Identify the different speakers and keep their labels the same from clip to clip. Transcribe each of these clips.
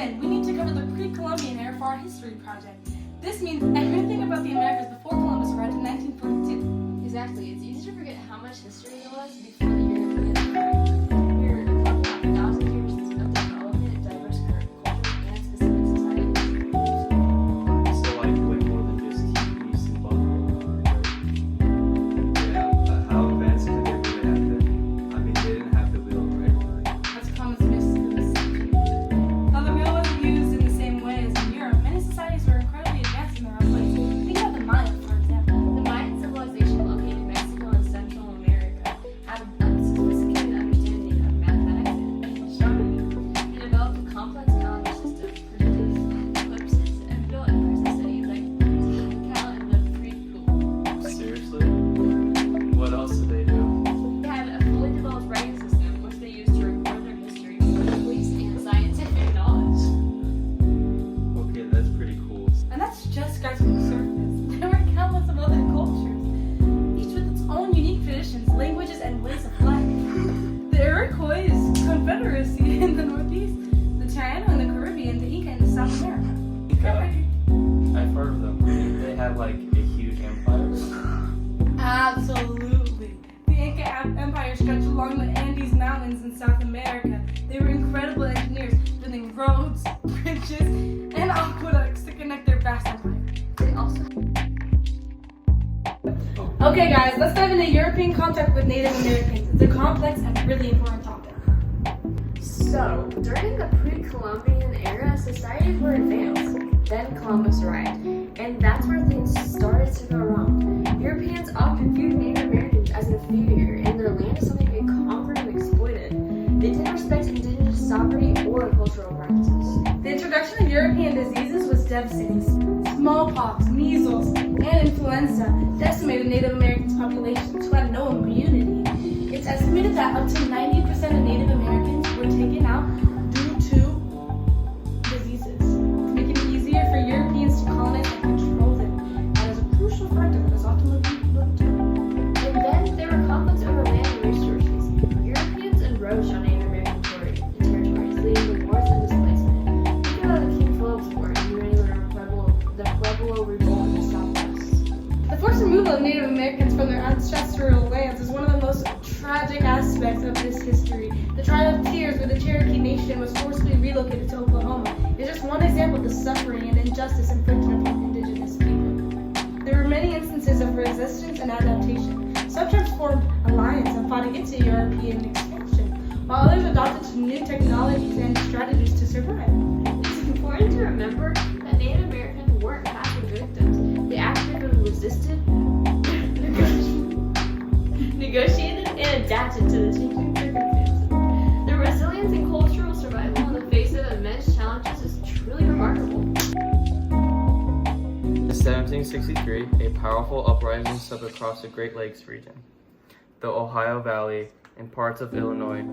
Speaker 1: in, we need to cover the pre-Columbian era for our history project. This means everything about the Americas before Columbus arrived in 1942.
Speaker 2: Exactly. It's easy to forget how much history there was before the Europeans arrived. We're talking about 1,000 years of development, diverse cultures, and specific societies.
Speaker 3: So like way more than just TVs and buffalo. Yeah, but how advanced could they really have been? I mean, they didn't have the wheel, right?
Speaker 1: That's a common misconception. Though the wheel wasn't used in the same way as in Europe, many societies were incredibly advanced in their own ways. Think about the Maya, for example.
Speaker 2: The Mayan civilization located in Mexico and Central America had a sophisticated understanding of mathematics and astronomy. They developed a complex calendar system, predicted eclipses, and built empires and cities like Tikal and the Pre-Cool.
Speaker 3: Seriously? What else did they do?
Speaker 2: They had a fully developed writing system, which they used to record their history, beliefs, and scientific knowledge.
Speaker 3: Okay, that's pretty cool.
Speaker 1: And that's just scratching the surface. There were countless of other cultures, each with its own unique traditions, languages, and ways of life. The Iroquois Confederacy in the Northeast, the Taino in the Caribbean, the Inca in South America.
Speaker 3: I've heard of them. Didn't they have like a huge empire?
Speaker 1: Absolutely. The Inca Empire stretched along the Andes Mountains in South America. They were incredible engineers, building roads, bridges, and aqueducts to connect their vast empire.
Speaker 2: They also
Speaker 1: Okay guys, let's dive into European contact with Native Americans. It's a complex and really important topic.
Speaker 2: So, during the pre-Columbian era, societies were advanced. Then Columbus arrived, and that's where things started to go wrong. Europeans often viewed Native Americans as inferior, and their land as something to be conquered and exploited. They didn't respect indigenous sovereignty or cultural practices.
Speaker 1: The introduction of European diseases was devastating. Smallpox, measles, and influenza decimated Native Americans' populations who had no immunity. It's estimated that up to 90% of Native Americans were taken out due to diseases, making it easier for Europeans to colonize and control them. That is a crucial factor that is often looked to.
Speaker 2: And then there were conflicts over land and resources. Europeans encroached on Native American territories, leading to wars and displacement. Think about the King Philip's War and the Pueblo Revolt in the Southwest.
Speaker 1: The forced removal of Native Americans from their ancestral lands is one of the most tragic aspects of this history. The Trial of Tears, where the Cherokee Nation was forcibly relocated to Oklahoma, is just one example of the suffering and injustice inflicted upon indigenous people. There were many instances of resistance and adaptation. Some tribes formed alliance and fought against the European expansion, while others adopted new technologies and strategies to survive.
Speaker 2: It's important to remember that Native Americans weren't passive victims. They actively resisted, negotiated, and adapted to the changing circumstances. Their resilience and cultural survival in the face of immense challenges is truly remarkable.
Speaker 4: In 1763, a powerful uprising swept across the Great Lakes region, the Ohio Valley, and parts of Illinois.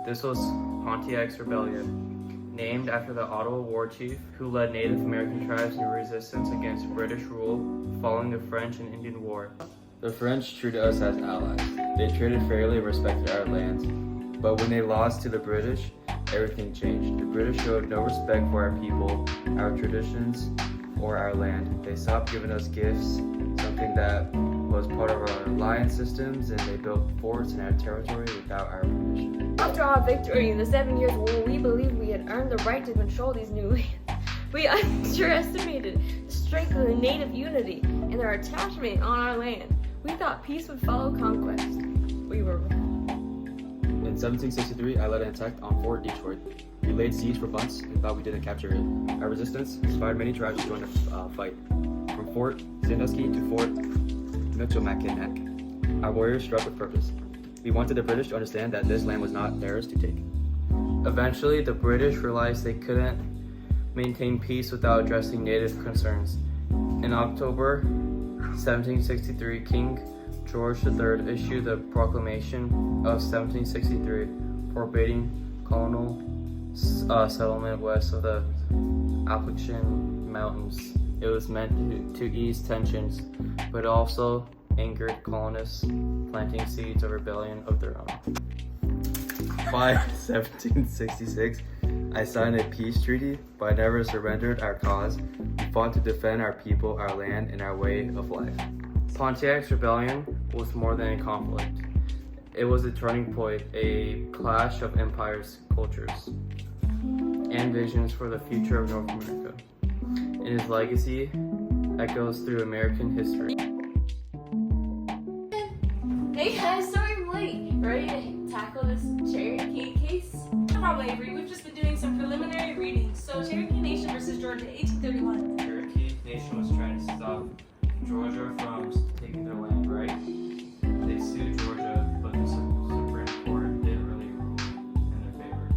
Speaker 4: This was Pontiac's Rebellion, named after the Ottawa war chief who led Native American tribes in resistance against British rule following the French and Indian War.
Speaker 5: The French treated us as allies. They traded fairly and respected our lands. But when they lost to the British, everything changed. The British showed no respect for our people, our traditions, or our land. They stopped giving us gifts, something that was part of our alliance systems, and they built forts in our territory without our permission.
Speaker 2: After our victory in the 7 Years' War, we believed we had earned the right to control these new lands. We underestimated the strength of the native unity and their attachment on our land. We thought peace would follow conquest. We were wrong.
Speaker 5: In 1763, I led an attack on Fort Detroit. We laid siege for months and thought we didn't capture it. Our resistance inspired many tribes to join the fight. From Fort Sandusky to Fort Michilimackinac, our warriors struck with purpose. We wanted the British to understand that this land was not theirs to take.
Speaker 4: Eventually, the British realized they couldn't maintain peace without addressing Native concerns. In October 1763, King George III issued the Proclamation of 1763 forbidding colonial settlement west of the Appalachian Mountains. It was meant to ease tensions, but also angered colonists, planting seeds of rebellion of their own.
Speaker 5: By 1766, I signed a peace treaty, but I never surrendered our cause. We fought to defend our people, our land, and our way of life.
Speaker 4: Pontiac's rebellion was more than a conflict. It was a turning point, a clash of empires, cultures, and visions for the future of North America. And his legacy echoes through American history.
Speaker 2: Hey guys, sorry I'm late. Ready to tackle this Cherokee case?
Speaker 1: No problem, Avery. We've just been doing some preliminary readings. So, Cherokee Nation versus Georgia, 1831.
Speaker 4: Cherokee Nation was trying to stop Georgia from taking their land, right? They sued Georgia, but the Supreme Court didn't really rule in their favor.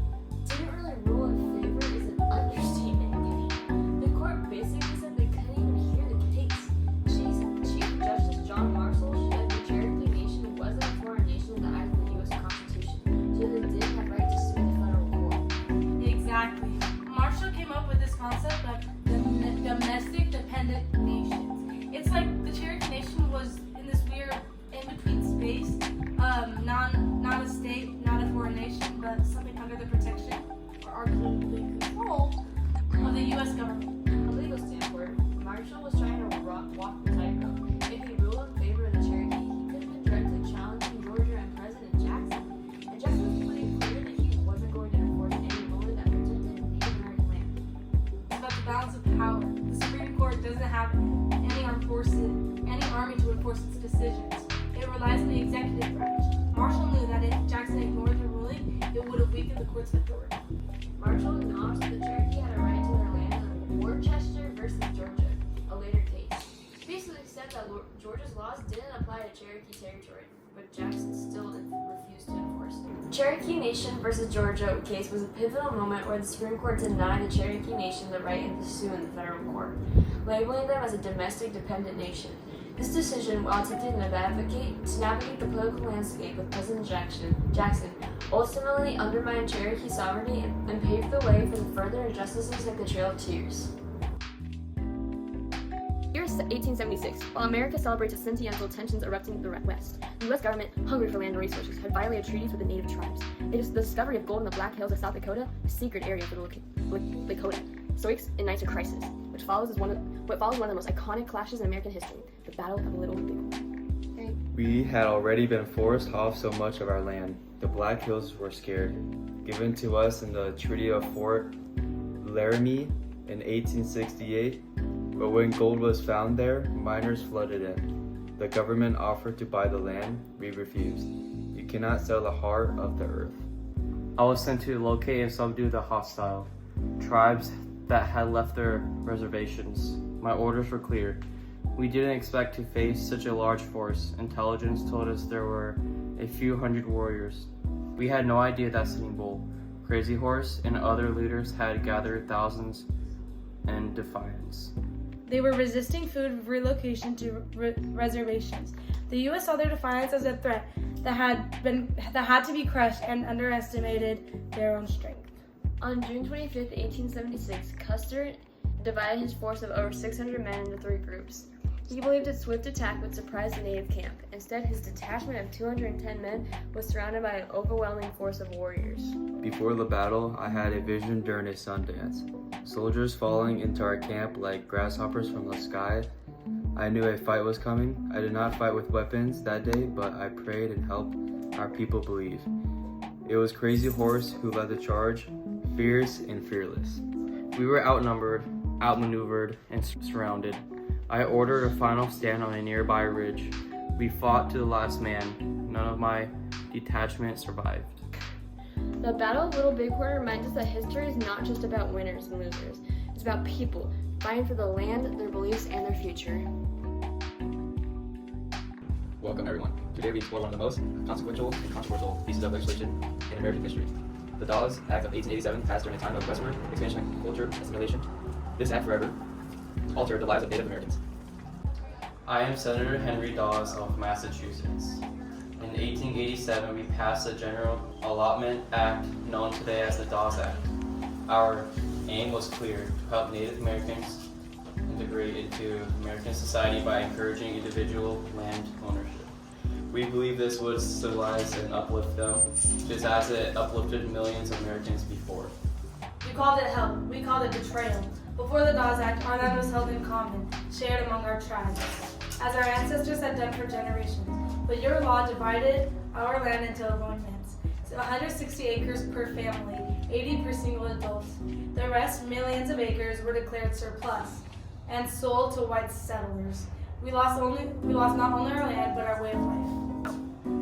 Speaker 2: Didn't really rule in favor is an understatement. The court basically said they couldn't even hear the case. Chief Justice John Marshall said the Cherokee Nation wasn't a foreign nation in the eyes of the U.S. Constitution, so they didn't have right to sue the federal court.
Speaker 1: Exactly. Marshall came up with this concept of domestic dependent nations. It's like the Cherokee Nation was in this weird in-between space, not a state, not a foreign nation, but something under the protection or arguably control of the U.S. government.
Speaker 2: From a legal standpoint, Marshall was trying to walk the tightrope. If he ruled in favor of the Cherokee, he could have been directly challenging Georgia and President Jackson. And Jackson was pretty clear that he wasn't going to enforce any ruling that protected Native American land.
Speaker 1: It's about the balance of power. The Supreme Court doesn't have any army to enforce its decisions. It relies on the executive branch. Marshall knew that if Jackson ignored the ruling, it would have weakened the court's authority.
Speaker 2: Marshall acknowledged that the Cherokee had a right to their land in Worcester versus Georgia, a later case. Basically said that Georgia's laws didn't apply to Cherokee territory, but Jackson still refused to enforce them. Cherokee Nation versus Georgia case was a pivotal moment where the Supreme Court denied the Cherokee Nation the right to sue in the federal court, labeling them as a domestic dependent nation. This decision, while attempting to navigate the political landscape with President Jackson, ultimately undermined Cherokee sovereignty and paved the way for the further injustices like the Trail of Tears. Year 1876. While America celebrates its centennial, tensions erupting in the West. The U.S. government, hungry for land and resources, had violated treaties with the native tribes. It is the discovery of gold in the Black Hills of South Dakota, a secret area for the Lakota. Sioux ignites a crisis, which follows one of the most iconic clashes in American history, the Battle of Little Bighorn.
Speaker 5: We had already been forced off so much of our land. The Black Hills were scared. Given to us in the Treaty of Fort Laramie in 1868, but when gold was found there, miners flooded in. The government offered to buy the land. We refused. You cannot sell the heart of the earth.
Speaker 4: I was sent to locate and subdue the hostile tribes that had left their reservations. My orders were clear. We didn't expect to face such a large force. Intelligence told us there were a few hundred warriors. We had no idea that Sitting Bull, Crazy Horse, and other leaders had gathered thousands in defiance.
Speaker 1: They were resisting food relocation to reservations. The U.S. saw their defiance as a threat that had to be crushed and underestimated their own strength.
Speaker 2: On June 25, 1876, Custer divided his force of over 600 men into three groups. He believed a swift attack would surprise the native camp. Instead, his detachment of 210 men was surrounded by an overwhelming force of warriors.
Speaker 5: Before the battle, I had a vision during a sun dance. Soldiers falling into our camp like grasshoppers from the sky. I knew a fight was coming. I did not fight with weapons that day, but I prayed and helped our people believe. It was Crazy Horse who led the charge, fierce and fearless.
Speaker 4: We were outnumbered, outmaneuvered, and surrounded. I ordered a final stand on a nearby ridge. We fought to the last man. None of my detachment survived.
Speaker 2: The Battle of Little Bighorn reminds us that history is not just about winners and losers. It's about people fighting for the land, their beliefs, and their future.
Speaker 6: Welcome, everyone. Today we explore one of the most consequential and controversial pieces of legislation in American history. The Dawes Act of 1887 passed during a time of westward expansion, culture, assimilation. This act forever altered the lives of Native Americans.
Speaker 4: I am Senator Henry Dawes of Massachusetts. In 1887, we passed the General Allotment Act, known today as the Dawes Act. Our aim was clear: to help Native Americans integrate into American society by encouraging individual land ownership. We believe this would civilize and uplift them, just as it uplifted millions of Americans before.
Speaker 1: You called it help, we called it betrayal. Before the Dawes Act, our land was held in common, shared among our tribes, as our ancestors had done for generations. But your law divided our land into allotments, 160 acres per family, 80 per single adult. The rest, millions of acres, were declared surplus and sold to white settlers. We lost not only our land, but our way of life.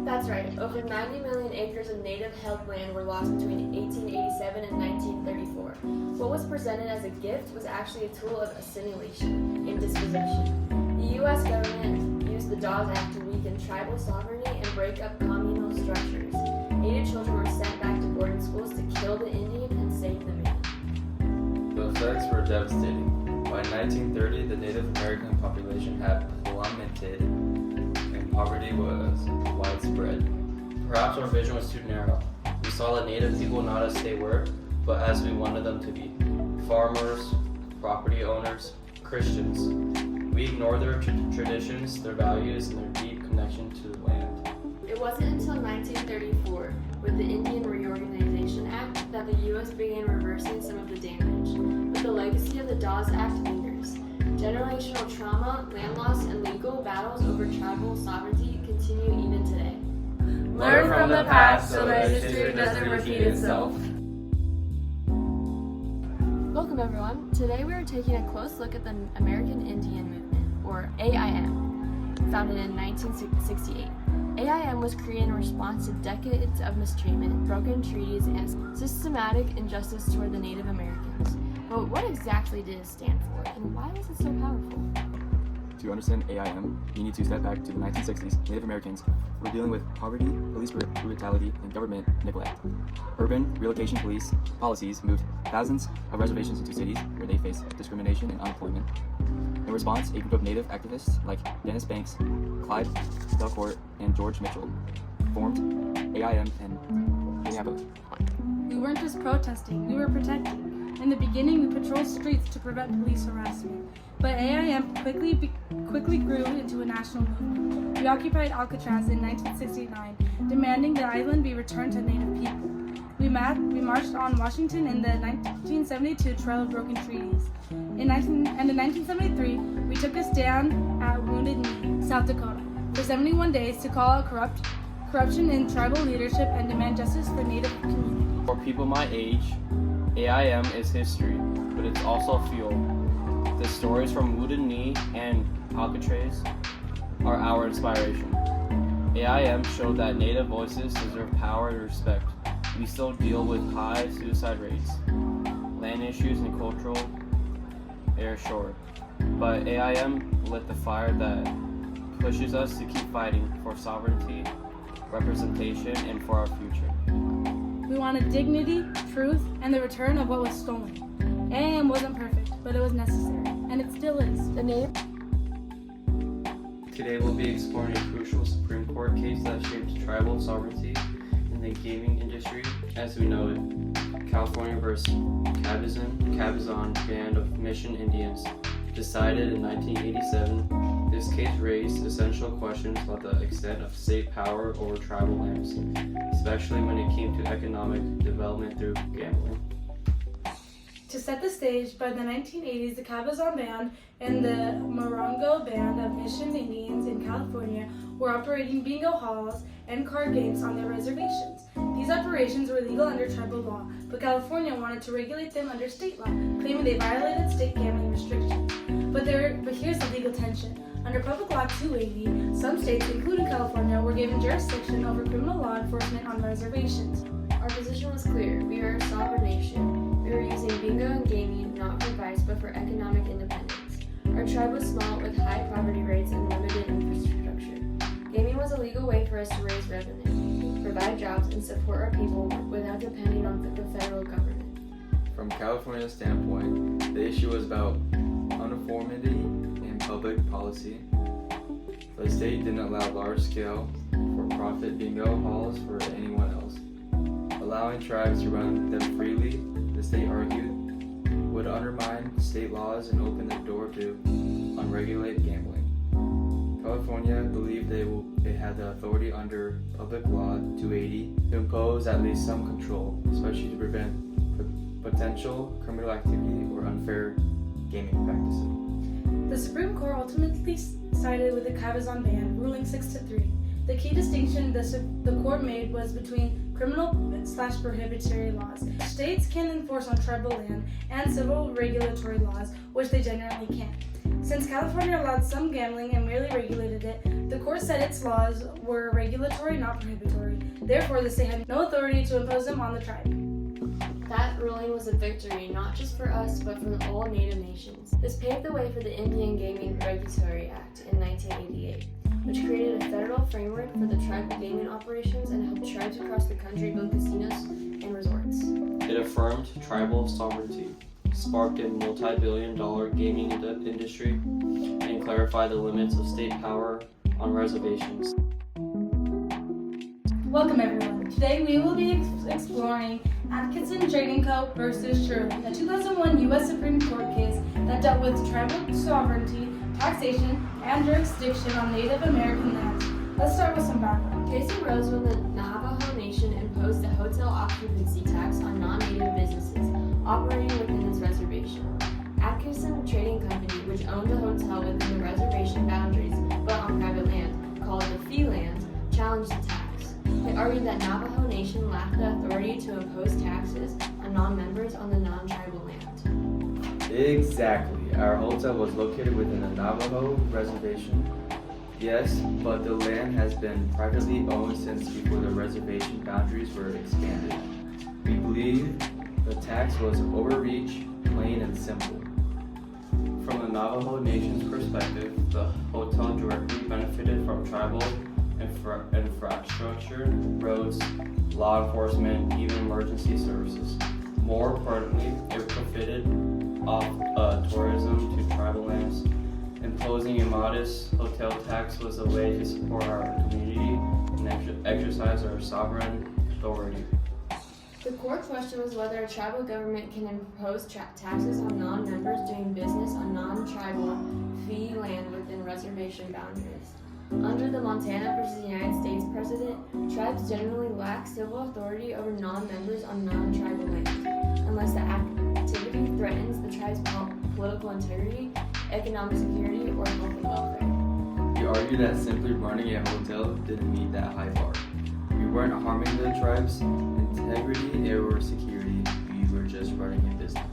Speaker 2: That's right. Over 90 million acres of native-held land were lost between 1887 and 1934. What was presented as a gift was actually a tool of assimilation and dispossession. The U.S. government used the Dawes Act to weaken tribal sovereignty and break up communal structures. Native children were sent back to boarding schools to kill the Indian and save the man.
Speaker 5: The effects were devastating. By 1930, the Native American population had plummeted and poverty was widespread.
Speaker 4: Perhaps our vision was too narrow. We saw the Native people not as they were, but as we wanted them to be. Farmers, property owners, Christians. We ignored their traditions, their values, and their deep connection to the land.
Speaker 2: It wasn't until 1934, with the Indian Reorganization Act, that the U.S. began reversing some of the damage. But the legacy of the Dawes Act lingers. Generational trauma, land loss, and legal battles over tribal sovereignty continue even today.
Speaker 1: Learn from the past so that history doesn't repeat itself.
Speaker 2: Welcome everyone. Today we are taking a close look at the American Indian Movement, or AIM, founded in 1968. AIM was created in response to decades of mistreatment, broken treaties, and systematic injustice toward the Native Americans. But what exactly did it stand for, and why was it so powerful?
Speaker 6: To understand AIM, you need to step back to the 1960s. Native Americans were dealing with poverty, police brutality, and government neglect. Urban relocation policies moved thousands of reservations into cities where they faced discrimination and unemployment. In response, a group of Native activists like Dennis Banks, Clyde Belcourt, and George Mitchell formed AIM in Minneapolis.
Speaker 1: We weren't just protesting, we were protecting. In the beginning, we patrolled streets to prevent police harassment. But AIM quickly grew into a national movement. We occupied Alcatraz in 1969, demanding the island be returned to Native people. We marched on Washington in the 1972 Trail of Broken Treaties. In 1973, we took a stand at Wounded Knee, South Dakota, for 71 days to call out corruption in tribal leadership and demand justice for Native communities.
Speaker 4: For people my age, AIM is history, but it's also fuel. The stories from Wounded Knee and Alcatraz are our inspiration. AIM showed that Native voices deserve power and respect. We still deal with high suicide rates, land issues, and cultural air short. But AIM lit the fire that pushes us to keep fighting for sovereignty, representation, and for our future.
Speaker 1: We wanted dignity, truth, and the return of what was stolen. AIM wasn't perfect, but it was necessary, and it still is.
Speaker 2: The Native
Speaker 4: Today we'll be exploring a crucial Supreme Court case that shaped tribal sovereignty in the gaming industry as we know it. California versus Cabazon Band of Mission Indians, decided in 1987. This case raised essential questions about the extent of state power over tribal lands, especially when it came to economic development through gambling.
Speaker 1: To set the stage, by the 1980s, the Cabazon Band and the Morongo Band of Mission Indians in California were operating bingo halls and card games on their reservations. These operations were legal under tribal law, but California wanted to regulate them under state law, claiming they violated state gambling restrictions. But here's the legal tension. Under Public Law 280, some states, including California, were given jurisdiction over criminal law enforcement on reservations.
Speaker 2: Our position was clear. We are a sovereign nation. We were using bingo and gaming not for vice but for economic independence. Our tribe was small with high poverty rates and limited infrastructure. Gaming was a legal way for us to raise revenue, provide jobs, and support our people without depending on the federal government.
Speaker 5: From California's standpoint, the issue was about uniformity in public policy. The state didn't allow large-scale, for-profit bingo halls for anyone else. Allowing tribes to run them freely, the state argued, would undermine state laws and open the door to unregulated gambling. California believed they had the authority under Public Law 280 to impose at least some control, especially to prevent potential criminal activity or unfair gaming practices.
Speaker 1: The Supreme Court ultimately sided with the Cabazon ban, ruling 6-3. The key distinction the court made was between criminal/prohibitory laws, which states can enforce on tribal land, and civil regulatory laws, which they generally can't. Since California allowed some gambling and merely regulated it, the court said its laws were regulatory, not prohibitory. Therefore, the state had no authority to impose them on the tribe.
Speaker 2: That ruling was a victory not just for us, but for all Native nations. This paved the way for the Indian Gaming Regulatory Act in 1988, which created a federal framework for the tribal gaming operations and helped tribes across the country build casinos and resorts.
Speaker 4: It affirmed tribal sovereignty, sparked a multi-billion-dollar gaming industry, and clarified the limits of state power on reservations.
Speaker 1: Welcome everyone. Today we will be exploring Atkinson Trading Co. versus Shirley, a 2001 U.S. Supreme Court case that dealt with tribal sovereignty, taxation, and jurisdiction on Native American lands. Let's start with some background.
Speaker 2: The case arose when the Navajo Nation imposed a hotel occupancy tax on non-Native businesses operating within its reservation. Atkinson Trading Company, which owned a hotel within the reservation boundaries but on private land, called the fee land, challenged the tax. They argued that Navajo Nation lacked the authority to impose taxes on non-members on the non-tribal land.
Speaker 5: Exactly. Our hotel was located within the Navajo reservation. Yes, but the land has been privately owned since before the reservation boundaries were expanded. We believe the tax was overreach, plain and simple.
Speaker 4: From the Navajo Nation's perspective, the hotel directly benefited from tribal infrastructure, roads, law enforcement, even emergency services. More importantly, it profited off tourism to tribal lands. Imposing a modest hotel tax was a way to support our community and exercise our sovereign authority.
Speaker 2: The core question was whether a tribal government can impose taxes on non-members doing business on non-tribal fee land within reservation boundaries. Under the Montana versus United States precedent, tribes generally lack civil authority over non-members on non-tribal land, unless the activity threatens the tribe's political integrity, economic security, or health and welfare.
Speaker 5: We argue that simply running a hotel didn't meet that high bar. We weren't harming the tribe's integrity or security, we were just running a business.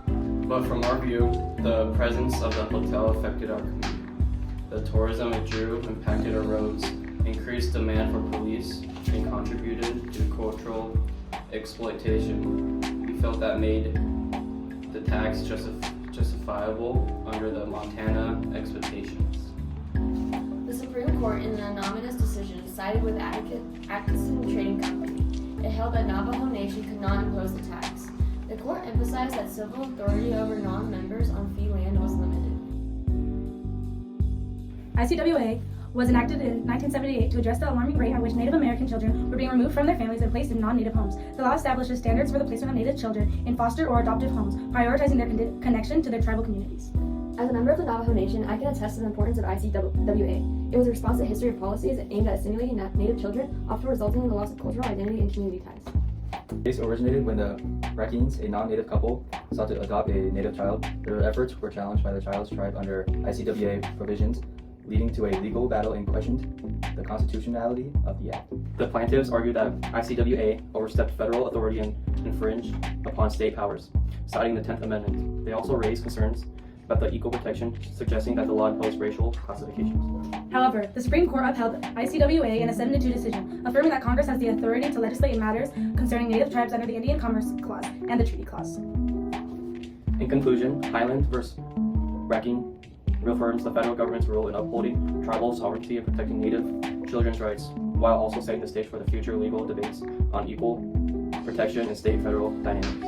Speaker 4: But from our view, the presence of the hotel affected our community. The tourism it drew impacted our roads, increased demand for police, and contributed to cultural exploitation. We felt that made the tax justifiable under the Montana expectations.
Speaker 2: The Supreme Court, in the anonymous decision, sided with Atkinson Trading Company. It held that Navajo Nation could not impose the tax. The court emphasized that civil authority over non-members on fee land was limited.
Speaker 1: ICWA was enacted in 1978 to address the alarming rate at which Native American children were being removed from their families and placed in non-Native homes. The law establishes standards for the placement of Native children in foster or adoptive homes, prioritizing their connection to their tribal communities.
Speaker 7: As a member of the Navajo Nation, I can attest to the importance of ICWA. It was a response to a history of policies aimed at assimilating Native children, often resulting in the loss of cultural identity and community ties.
Speaker 6: The case originated when the Rackines, a non-Native couple, sought to adopt a Native child. Their efforts were challenged by the child's tribe under ICWA provisions, leading to a legal battle and questioned the constitutionality of the act. The plaintiffs argued that ICWA overstepped federal authority and infringed upon state powers, citing the 10th Amendment. They also raised concerns about the equal protection, suggesting that the law imposed racial classifications.
Speaker 1: However, the Supreme Court upheld ICWA in a 7-2 decision, affirming that Congress has the authority to legislate in matters concerning Native tribes under the Indian Commerce Clause and the Treaty Clause.
Speaker 6: In conclusion, Highland vs. Rackine reaffirms the federal government's role in upholding tribal sovereignty and protecting Native children's rights, while also setting the stage for the future legal debates on equal protection and state-federal dynamics.